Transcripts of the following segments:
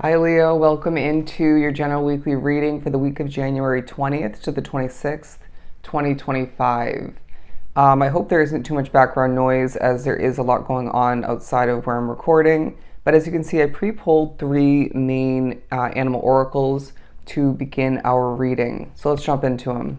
Hi Leo, welcome into your general weekly reading for the week of January 20th to the 26th, 2025. I hope there isn't too much background noise as there is a lot going on outside of where I'm recording. But as you can see, I pre-pulled three main animal oracles to begin our reading. So let's jump into them.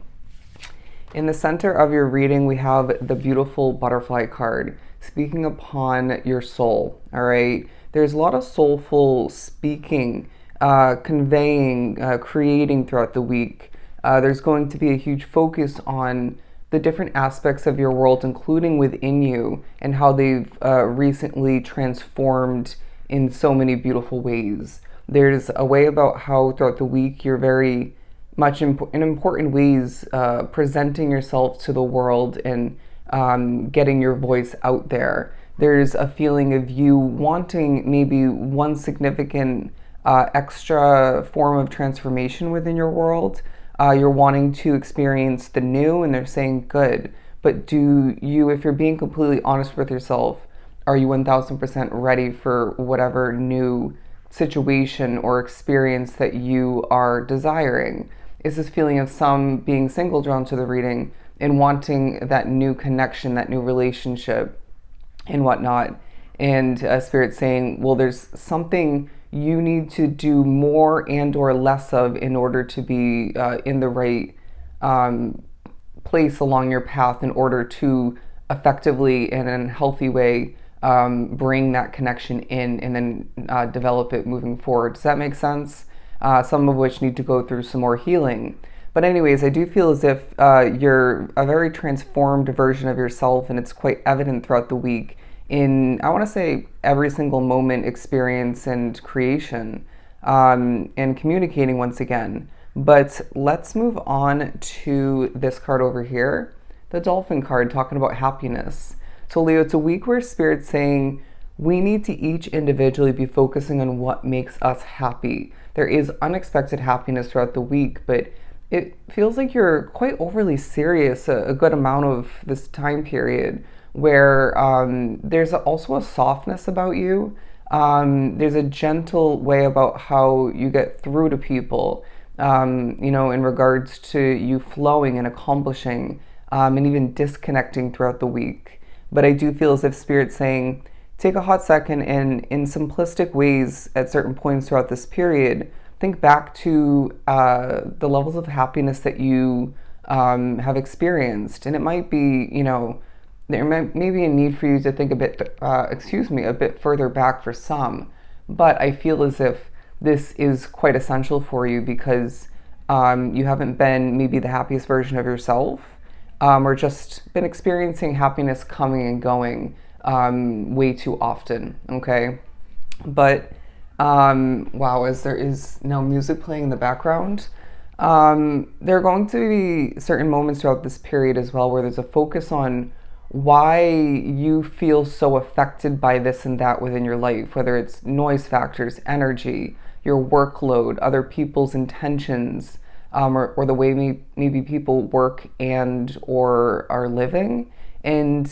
In the center of your reading, we have the beautiful butterfly card, speaking upon your soul. All right. There's a lot of soulful speaking, conveying, creating throughout the week. There's going to be a huge focus on the different aspects of your world, including within you, and how they've recently transformed in so many beautiful ways. There's a way about how throughout the week you're very much in important ways presenting yourself to the world and getting your voice out there. There's a feeling of you wanting maybe one significant extra form of transformation within your world. You're wanting to experience the new, and they're saying good. But do you, if you're being completely honest with yourself, are you 1000% ready for whatever new situation or experience that you are desiring? Is this feeling of some being single drawn to the reading and wanting that new connection, that new relationship, and whatnot? And Spirit saying, well, there's something you need to do more and or less of in order to be in the right um, place along your path in order to effectively and in a healthy way bring that connection in and then develop it moving forward. Does that make sense? Some of which need to go through some more healing. But anyways, I do feel as if you're a very transformed version of yourself, and it's quite evident throughout the week in, I want to say, every single moment, experience, and creation, and communicating once again. But let's move on to this card over here, the Dolphin card, talking about happiness. So Leo, it's a week where Spirit's saying we need to each individually be focusing on what makes us happy. There is unexpected happiness throughout the week, but it feels like you're quite overly serious a good amount of this time period where there's also a softness about you. There's a gentle way about how you get through to people, in regards to you flowing and accomplishing and even disconnecting throughout the week. But I do feel as if Spirit's saying, take a hot second and in simplistic ways at certain points throughout this period, think back to the levels of happiness that you have experienced. And it might be, there may be a need for you to think a bit further back for some. But I feel as if this is quite essential for you because you haven't been maybe the happiest version of yourself, or just been experiencing happiness coming and going way too often, okay? But, wow, as there is now music playing in the background, there are going to be certain moments throughout this period as well where there's a focus on why you feel so affected by this and that within your life, whether it's noise factors, energy, your workload, other people's intentions, or the way maybe people work and or are living. And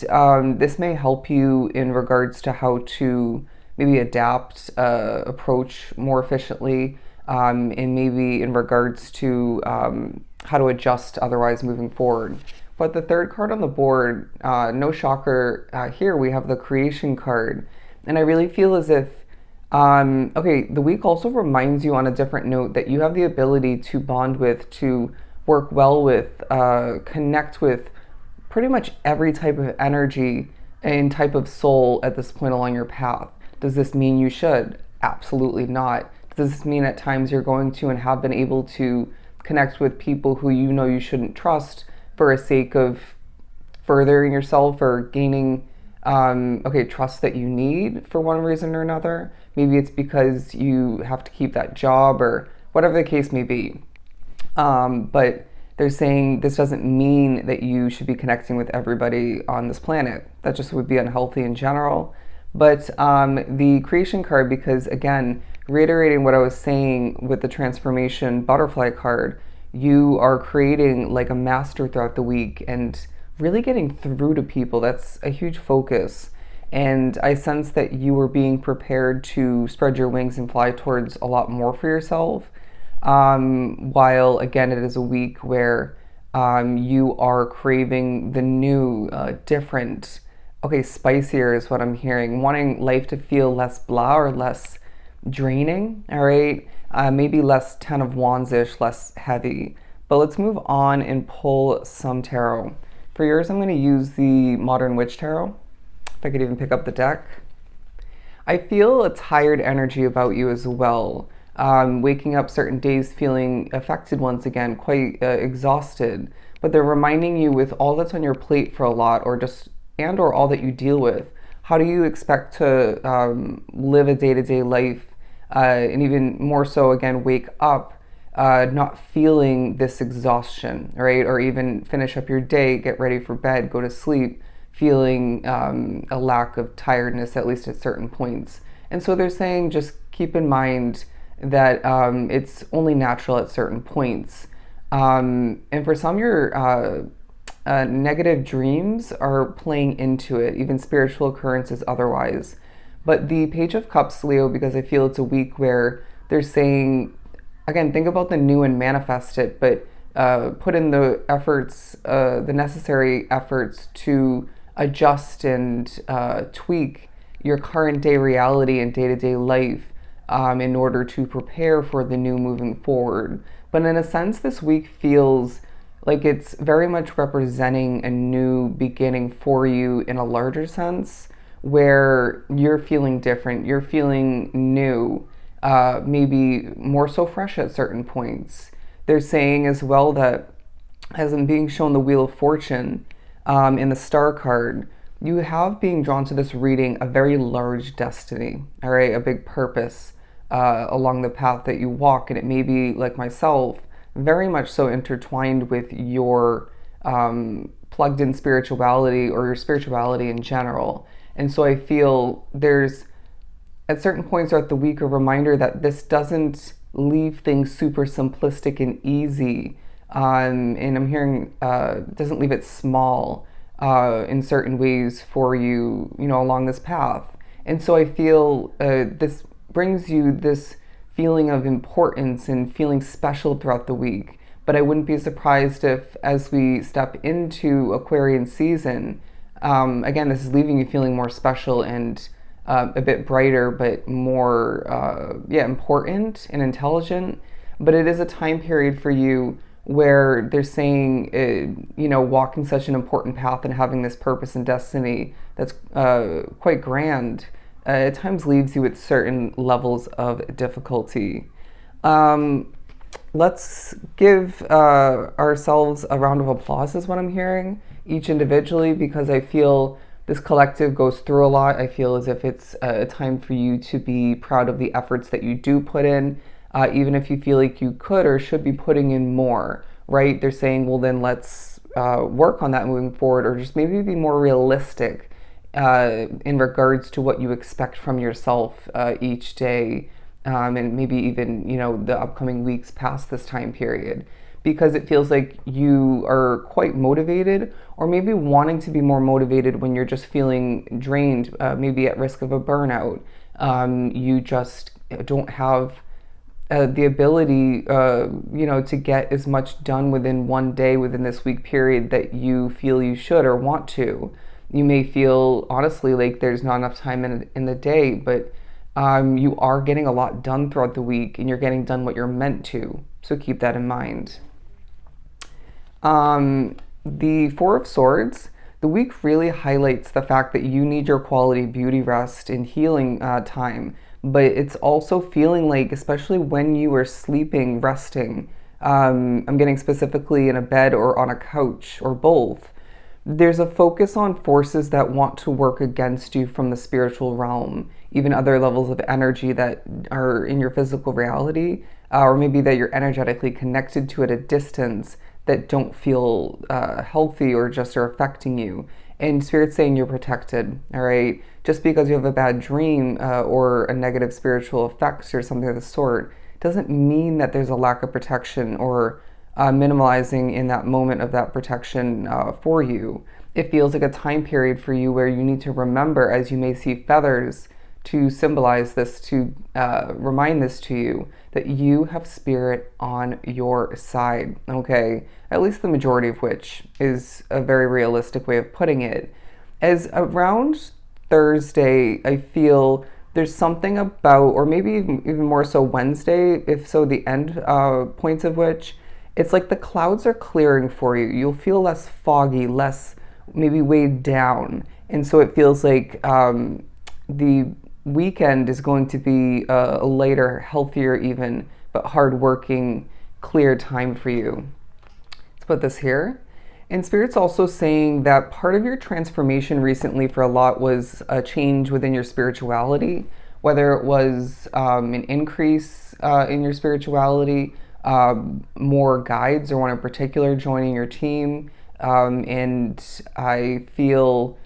this may help you in regards to how to maybe adapt, approach more efficiently, and maybe in regards to how to adjust otherwise moving forward. But the third card on the board, no shocker, here we have the creation card. And I really feel as if, the week also reminds you on a different note that you have the ability to bond with, to work well with, connect with pretty much every type of energy and type of soul at this point along your path. Does this mean you should? Absolutely not. Does this mean at times you're going to and have been able to connect with people who you know you shouldn't trust for a sake of furthering yourself or gaining trust that you need for one reason or another? Maybe it's because you have to keep that job or whatever the case may be. But they're saying this doesn't mean that you should be connecting with everybody on this planet. That just would be unhealthy in general. But the creation card, because again, reiterating what I was saying with the transformation butterfly card, you are creating like a master throughout the week and really getting through to people. That's a huge focus. And I sense that you were being prepared to spread your wings and fly towards a lot more for yourself. While again, it is a week where you are craving the new, different, okay, spicier is what I'm hearing, wanting life to feel less blah or less draining, all right? Maybe less Ten of Wands ish, less heavy. But let's move on and pull some tarot. For yours, I'm going to use the Modern Witch Tarot. If I could even pick up the deck. I feel a tired energy about you as well. Waking up certain days feeling affected once again, quite exhausted. But they're reminding you with all that's on your plate for a lot, or just and or all that you deal with. How do you expect to live a day-to-day life, and even more so again, wake up not feeling this exhaustion, right? Or even finish up your day, get ready for bed, go to sleep, feeling a lack of tiredness, at least at certain points. And so they're saying just keep in mind that it's only natural at certain points. And for some, your negative dreams are playing into it, even spiritual occurrences otherwise. But the Page of Cups, Leo, because I feel it's a week where they're saying, again, think about the new and manifest it, but put in the efforts, the necessary efforts to adjust and tweak your current day reality and day-to-day life in order to prepare for the new moving forward. But in a sense, this week feels like it's very much representing a new beginning for you in a larger sense, where you're feeling different, you're feeling new, maybe more so fresh at certain points. They're saying as well that, as I'm being shown the Wheel of Fortune in the Star card, you have being drawn to this reading a very large destiny, all right, a big purpose along the path that you walk. And it may be, like myself, very much so intertwined with your plugged in spirituality or your spirituality in general. And so I feel there's, at certain points throughout the week, a reminder that this doesn't leave things super simplistic and easy. And I'm hearing doesn't leave it small in certain ways for you, you know, along this path. And so I feel this brings you this feeling of importance and feeling special throughout the week. But I wouldn't be surprised if, as we step into Aquarian season, again, this is leaving you feeling more special and a bit brighter, but more, important and intelligent. But it is a time period for you where they're saying, walking such an important path and having this purpose and destiny that's quite grand, at times leaves you with certain levels of difficulty. Let's give ourselves a round of applause, is what I'm hearing, each individually, because I feel this collective goes through a lot. I feel as if it's a time for you to be proud of the efforts that you do put in, even if you feel like you could or should be putting in more, right? They're saying, well, then let's work on that moving forward, or just maybe be more realistic in regards to what you expect from yourself each day, and maybe even, the upcoming weeks past this time period. Because it feels like you are quite motivated, or maybe wanting to be more motivated when you're just feeling drained, maybe at risk of a burnout. You just don't have the ability, to get as much done within one day, within this week period, that you feel you should or want to. You may feel, honestly, like there's not enough time in the day, but you are getting a lot done throughout the week, and you're getting done what you're meant to. So keep that in mind. The Four of Swords, the week really highlights the fact that you need your quality beauty rest and healing time, but it's also feeling like, especially when you are sleeping, resting, I'm getting specifically in a bed or on a couch or both, there's a focus on forces that want to work against you from the spiritual realm, even other levels of energy that are in your physical reality, or maybe that you're energetically connected to at a distance, that don't feel healthy or just are affecting you. And Spirit's saying you're protected, all right? Just because you have a bad dream or a negative spiritual effects or something of the sort doesn't mean that there's a lack of protection or minimalizing in that moment of that protection for you. it feels like a time period for you where you need to remember, as you may see feathers, to symbolize this, to remind this to you, that you have spirit on your side, okay? At least the majority of which is a very realistic way of putting it. As around Thursday, I feel there's something about, or maybe even more so Wednesday, if so, the end points of which, it's like the clouds are clearing for you. You'll feel less foggy, less maybe weighed down. And so it feels like the weekend is going to be a lighter, healthier even, but hardworking, clear time for you. Let's put this here. And Spirit's also saying that part of your transformation recently for a lot was a change within your spirituality, whether it was an increase in your spirituality, more guides or one in particular joining your team. And I feel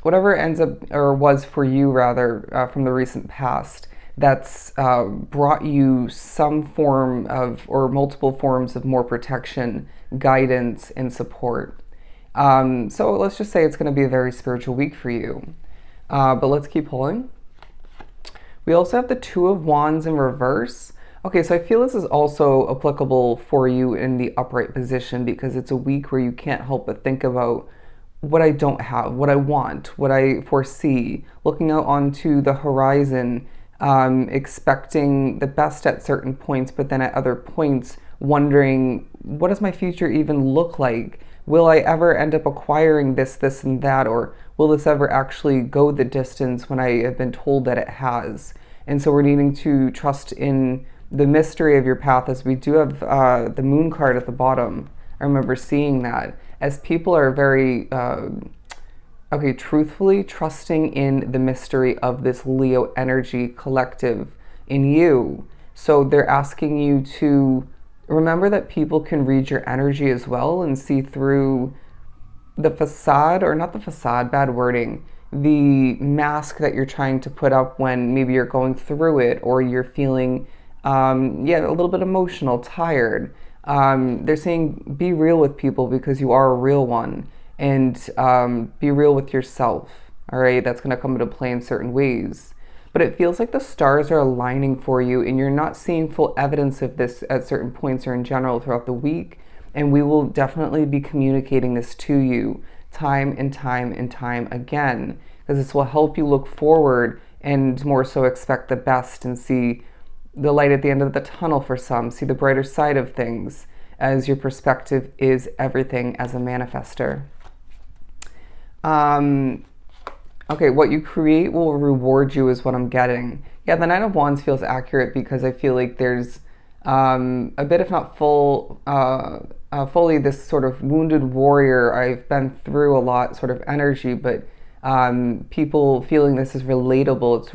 whatever ends up, or was for you rather, from the recent past, that's brought you some form of, or multiple forms of more protection, guidance, and support. So let's just say it's going to be a very spiritual week for you. But let's keep pulling. We also have the Two of Wands in reverse. Okay, so I feel this is also applicable for you in the upright position, because it's a week where you can't help but think about what I don't have, what I want, what I foresee, looking out onto the horizon, expecting the best at certain points, but then at other points wondering, what does my future even look like? Will I ever end up acquiring this, this, and that? Or will this ever actually go the distance when I have been told that it has? And so we're needing to trust in the mystery of your path, as we do have the moon card at the bottom. I remember seeing that, as people are very, truthfully trusting in the mystery of this Leo energy collective in you. So they're asking you to remember that people can read your energy as well and see through the facade, or not the facade, bad wording, the mask that you're trying to put up when maybe you're going through it, or you're feeling, a little bit emotional, tired. They're saying be real with people, because you are a real one, and be real with yourself. All right, that's going to come into play in certain ways. But it feels like the stars are aligning for you, and you're not seeing full evidence of this at certain points or in general throughout the week. And we will definitely be communicating this to you time and time and time again, because this will help you look forward and more so expect the best and see the light at the end of the tunnel for some, see the brighter side of things, as your perspective is everything as a manifester. Okay, what you create will reward you is what I'm getting. Yeah, the Nine of Wands feels accurate, because I feel like there's a bit, if not fully, this sort of wounded warrior, I've been through a lot sort of energy, but people feeling this is relatable, it's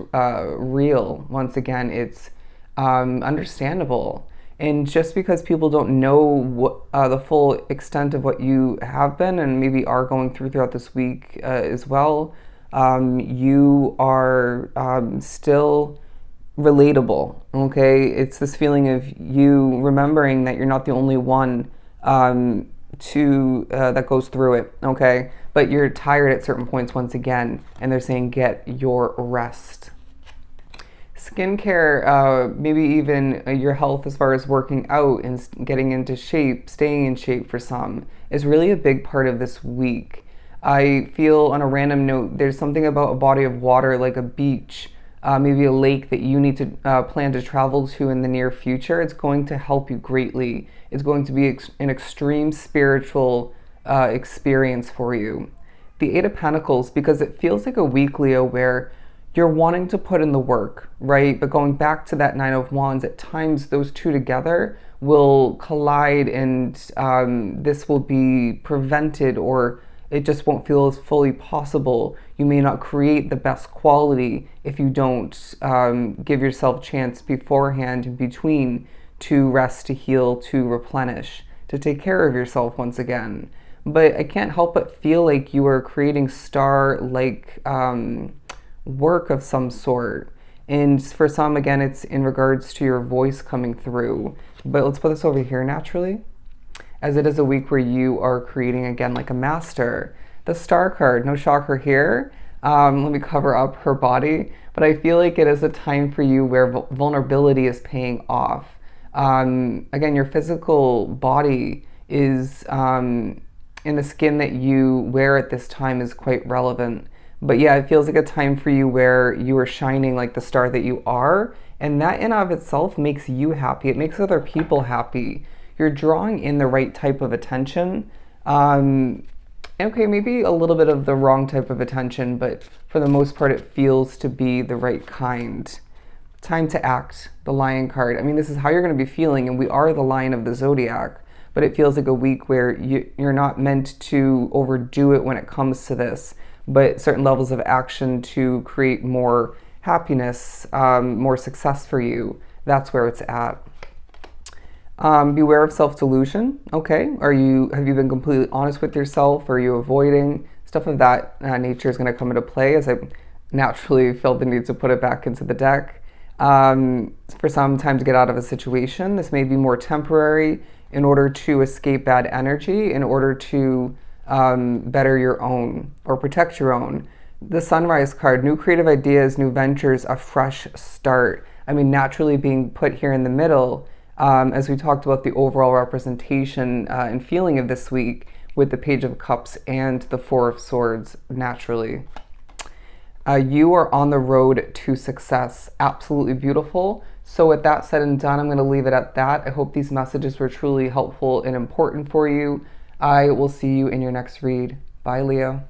real. Once again, it's understandable. And just because people don't know what, the full extent of what you have been and maybe are going through throughout this week as well, you are still relatable, okay? It's this feeling of you remembering that you're not the only one that goes through it, okay? But you're tired at certain points once again, and they're saying get your rest. Skincare, maybe even your health as far as working out and getting into shape, staying in shape for some, is really a big part of this week. I feel, on a random note, there's something about a body of water, like a beach, maybe a lake, that you need to plan to travel to in the near future. It's going to help you greatly. It's going to be an extreme spiritual experience for you. The Eight of Pentacles, because it feels like a week, Leo, where you're wanting to put in the work, right? But going back to that Nine of Wands, at times those two together will collide, and this will be prevented, or it just won't feel as fully possible. You may not create the best quality if you don't give yourself chance beforehand, in between, to rest, to heal, to replenish, to take care of yourself once again. But I can't help but feel like you are creating star-like work of some sort. And for some, again, it's in regards to your voice coming through. But let's put this over here naturally. as it is a week where you are creating again like a master. The Star card, no shocker here. Let me cover up her body, but I feel like it is a time for you where vulnerability is paying off. Again, your physical body is in the skin that you wear at this time is quite relevant. But yeah, it feels like a time for you where you are shining like the star that you are. And that in of itself makes you happy. It makes other people happy. You're drawing in the right type of attention. Okay, maybe a little bit of the wrong type of attention, but for the most part, it feels to be the right kind. Time to act, the Lion card. I mean, this is how you're going to be feeling, and we are the Lion of the Zodiac, but it feels like a week where you're not meant to overdo it when it comes to this, but certain levels of action to create more happiness, more success for you. That's where it's at. Beware of self-delusion. Okay, have you been completely honest with yourself? Are you avoiding stuff of that nature is going to come into play, as I naturally felt the need to put it back into the deck. For some time to get out of a situation. This may be more temporary in order to escape bad energy, in order to better your own or protect your own. The Sunrise card, new creative ideas, new ventures, a fresh start. I mean, naturally being put here in the middle, as we talked about the overall representation and feeling of this week with the Page of Cups and the Four of Swords, naturally. You are on the road to success. Absolutely beautiful. So with that said and done, I'm going to leave it at that. I hope these messages were truly helpful and important for you. I will see you in your next read. Bye, Leo.